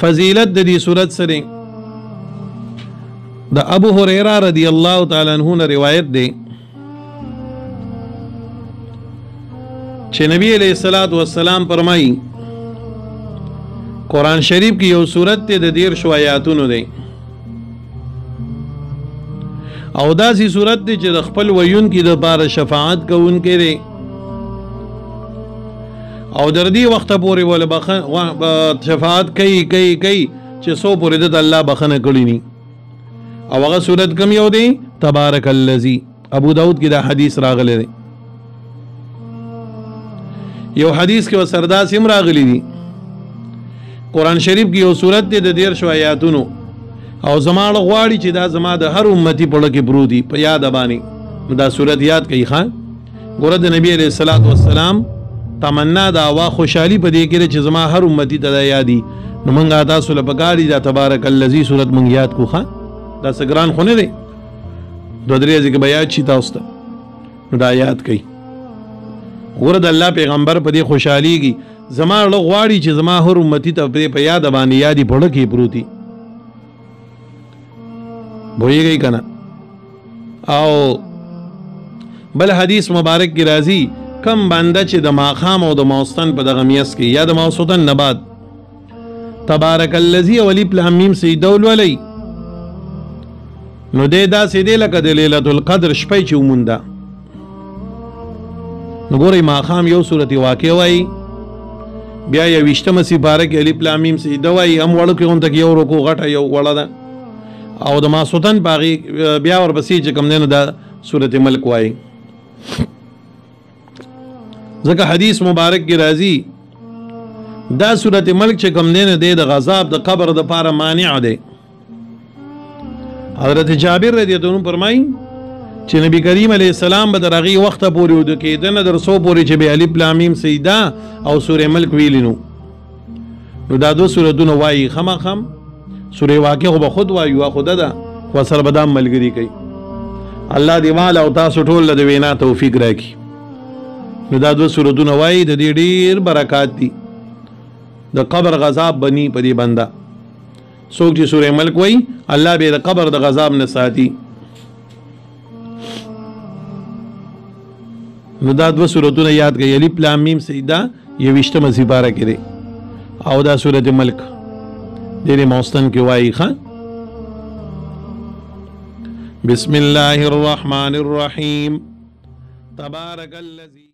فضیلت د دې صورت سره د ابو هريره رضی الله تعالی عنہ نے روایت دی چې نبی علیہ الصلوۃ والسلام فرمایي قرآن شریف کی یو صورت ته د 13 آیاتونو دی او داسې صورت دی چې د خپل ویون کې د بار شفاعت کوونکی دی او در دې وخت پورې ول شفاعت کوي چې سو پورې د الله بخنه کړی ني او هغه صورت کوم یو دی تبارک الذی ابو داود کې دا حدیث راغلی دی یو حدیث کې وسردا سیم راغلی دی قرآن شریف کې یو صورت دی د 13 آیاتونو او زما غواړي چې دا زما د هر امتی په لکه برودي په یاد باندې دا صورت یاد کوي خان ګوره د نبی علیہ الصلوۃ والسلام تمنا دا وا خوشحالي په دې کې چې زما هر امتی ته یادي نو مونږه تاسو له پکاري دا تبارک الذی صورت مونږ یاد کو خان دا سګران خونه دی دوه درې ځکه بیا چی تاسو ته دا یاد کوي ګوره د الله پیغمبر په دې خوشحاليږي زما غواړي چې زما هر امتی ته په یاد باندې یادي په لکه پروتي بوئیږي کنه او بل حدیث مبارک کی راضی کم بنده چې د ماخام او د ماستن په دغه میاس کې یا د ماستن نه بعد تبارک الذی ولف لام میم سیدول ولی نو دې دا سیدې لکه د ليله القدر شپې چې ومونده نو ګورې ماخام یو سورته واقع وای بیا یو وشتمه سپاره کې الف لام میم سیده وای هم وړو کې اون تک یو رکو غټه یو وړه ده او د ماسوتن باغی بیا ورپسې چې کوم دینو دا سورته ملک وای ځکه حدیث مبارک کی راضی دا سورته ملک چې کوم دینو د غضب د قبر د پاره مانع ده حضرت جابر رضی الله عنه فرمایي چې نبی کریم علیه السلام به درغي وخت پورې ود کېدنه در سو پورې چې به الف لام میم سیدا او سوره ملک ویلینو نو دا دو سورتونه وایي خمخم سوره واقع خو به خود وایو خود ده خو سره بدام ملګری کوي الله دې مال او تاسو ټول د وینا توفیق راکړي نو دا دو سورتونه وایي د دې ډیر برکات دي د قبر غضب بني په دې بنده څوک چې سوره ملک وایي الله به د قبر د غضب نه ساتي نو دا دو سورتونه یاد کړئ الف لام میم سجده یوشتمه سپاره کې دی او دا سورته ملک دې موستن کې وایي خان بسم الله الرحمن الرحیم تبارک الذی